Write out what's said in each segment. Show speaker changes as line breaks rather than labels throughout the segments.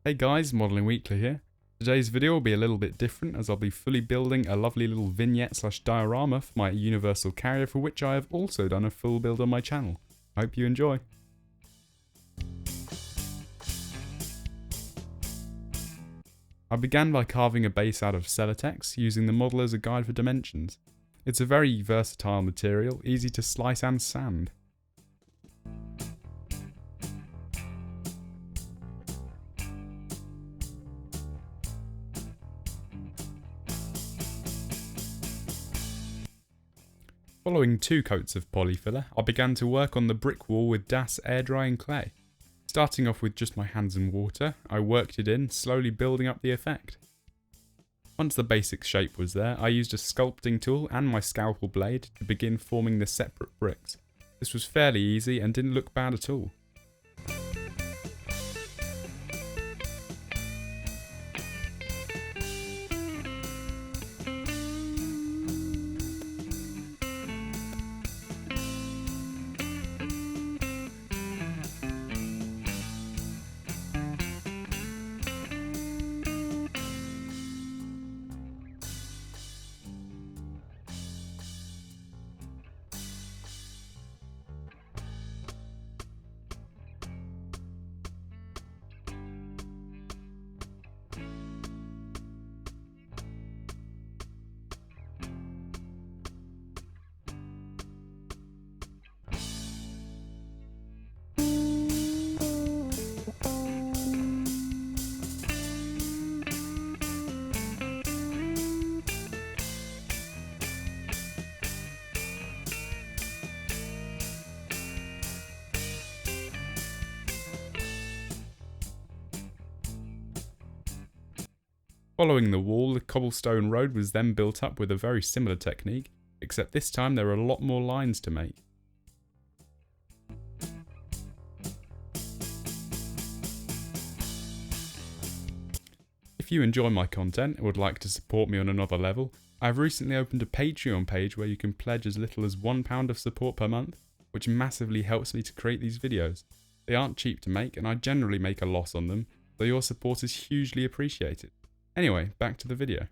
Hey guys, Modelling Weekly here. Today's video will be a little bit different as I'll be fully building a lovely little vignette / diorama for my universal carrier, for which I have also done a full build on my channel. I hope you enjoy. I began by carving a base out of Celotex, using the model as a guide for dimensions. It's a very versatile material, easy to slice and sand. Following 2 coats of polyfiller, I began to work on the brick wall with Das air drying clay. Starting off with just my hands and water, I worked it in, slowly building up the effect. Once the basic shape was there, I used a sculpting tool and my scalpel blade to begin forming the separate bricks. This was fairly easy and didn't look bad at all. Following the wall, the cobblestone road was then built up with a very similar technique, except this time there are a lot more lines to make. If you enjoy my content and would like to support me on another level, I have recently opened a Patreon page where you can pledge as little as £1 of support per month, which massively helps me to create these videos. They aren't cheap to make and I generally make a loss on them, so your support is hugely appreciated. Anyway, back to the video.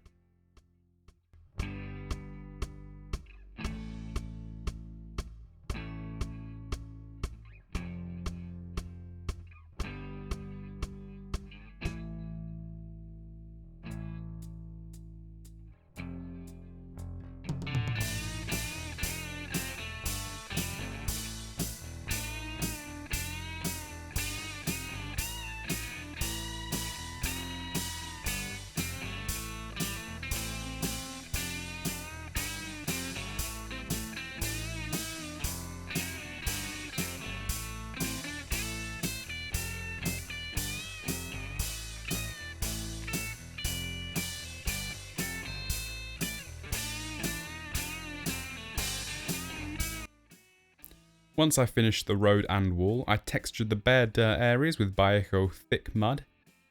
Once I finished the road and wall, I textured the bare dirt areas with Vallejo thick mud.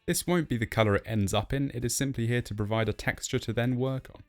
This won't be the colour it ends up in, it is simply here to provide a texture to then work on.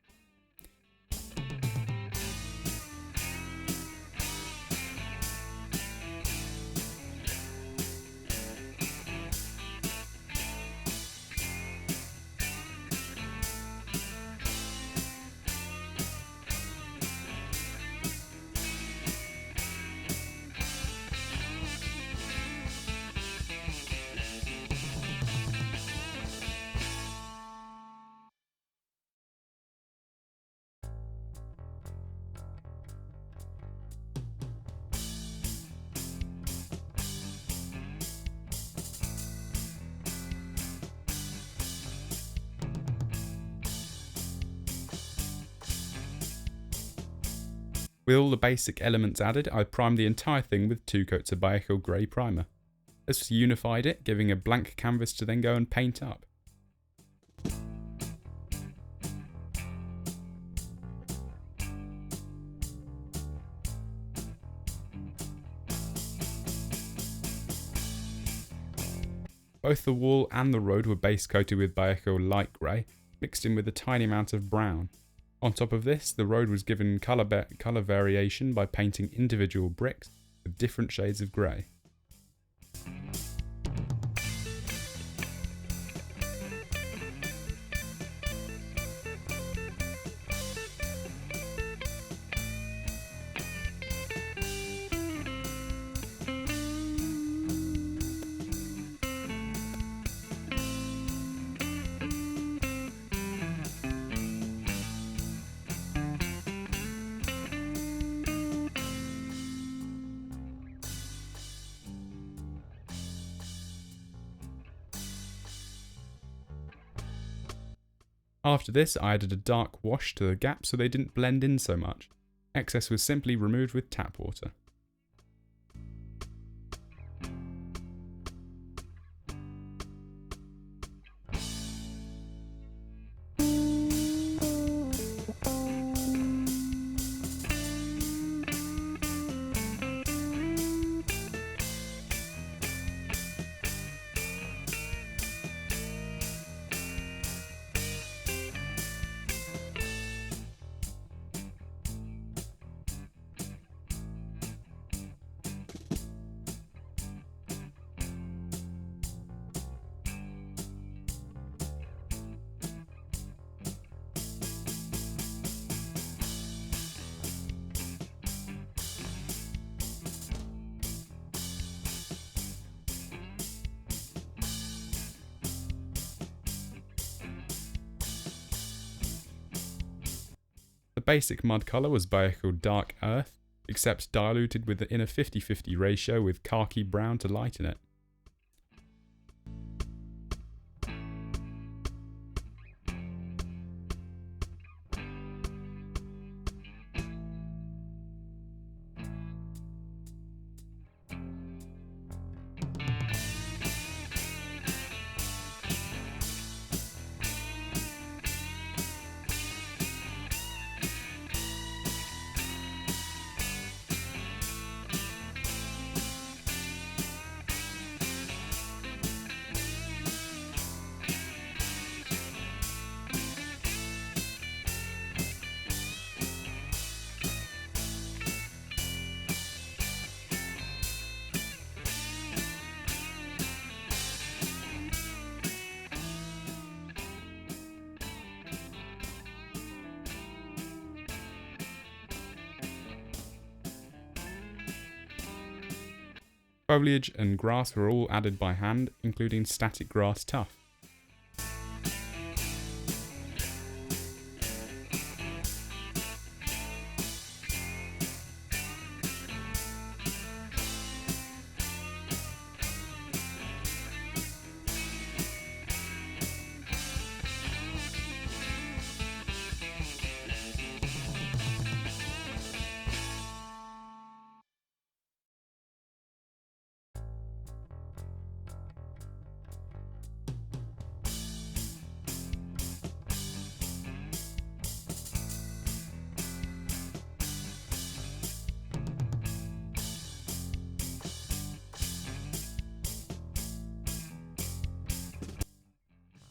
With all the basic elements added, I primed the entire thing with 2 coats of Vallejo grey primer. This unified it, giving a blank canvas to then go and paint up. Both the wall and the road were base coated with Vallejo light grey, mixed in with a tiny amount of brown. On top of this, the road was given colour variation by painting individual bricks with different shades of grey. After this, I added a dark wash to the gaps so they didn't blend in so much. Excess was simply removed with tap water. The basic mud colour was Biochar Dark Earth, except diluted in a 50-50 ratio with khaki brown to lighten it. Foliage and grass were all added by hand, including static grass tuff.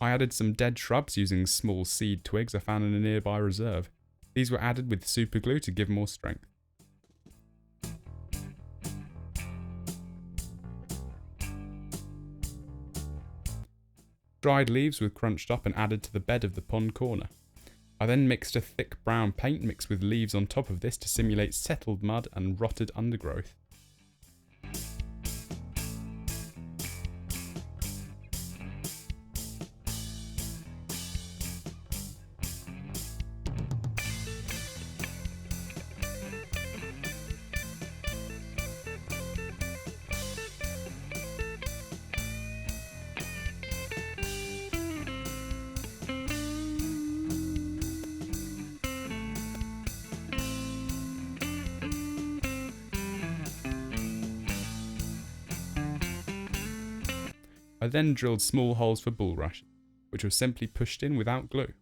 I added some dead shrubs using small seed twigs I found in a nearby reserve. These were added with superglue to give more strength. Dried leaves were crunched up and added to the bed of the pond corner. I then mixed a thick brown paint mixed with leaves on top of this to simulate settled mud and rotted undergrowth. I then drilled small holes for bulrushes, which were simply pushed in without glue.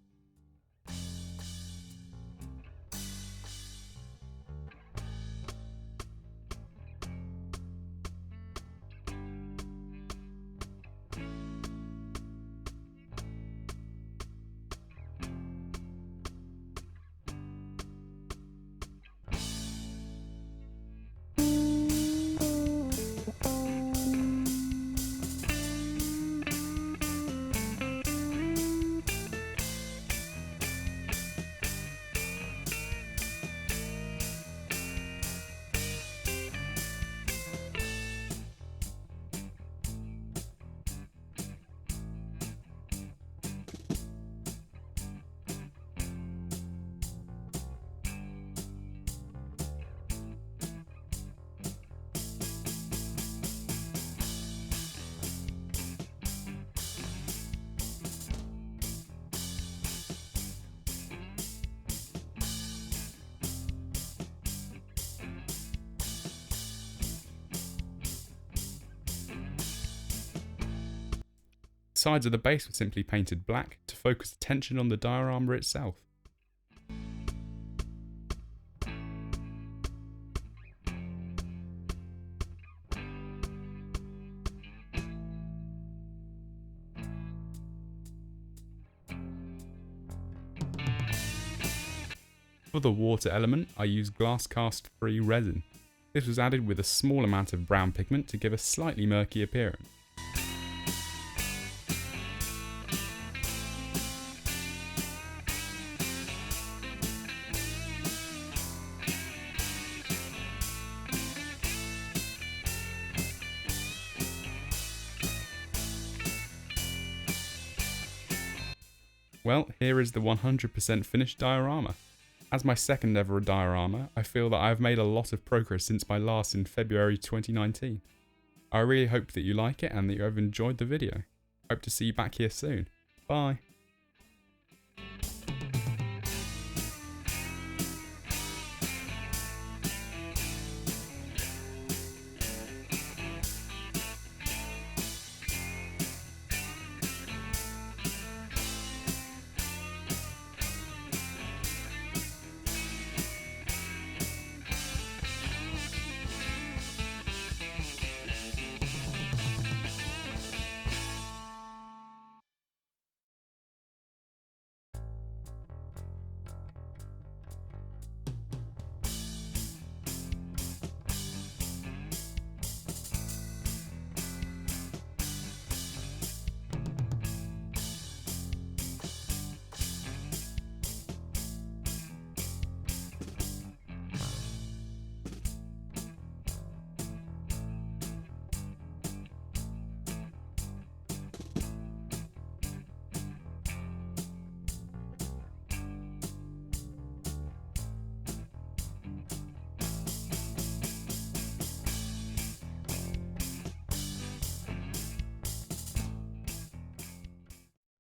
The sides of the base were simply painted black to focus attention on the diorama itself. For the water element, I used glass cast free resin. This was added with a small amount of brown pigment to give a slightly murky appearance. Well, here is the 100% finished diorama. As my second ever diorama, I feel that I have made a lot of progress since my last in February 2019. I really hope that you like it and that you have enjoyed the video. Hope to see you back here soon. Bye!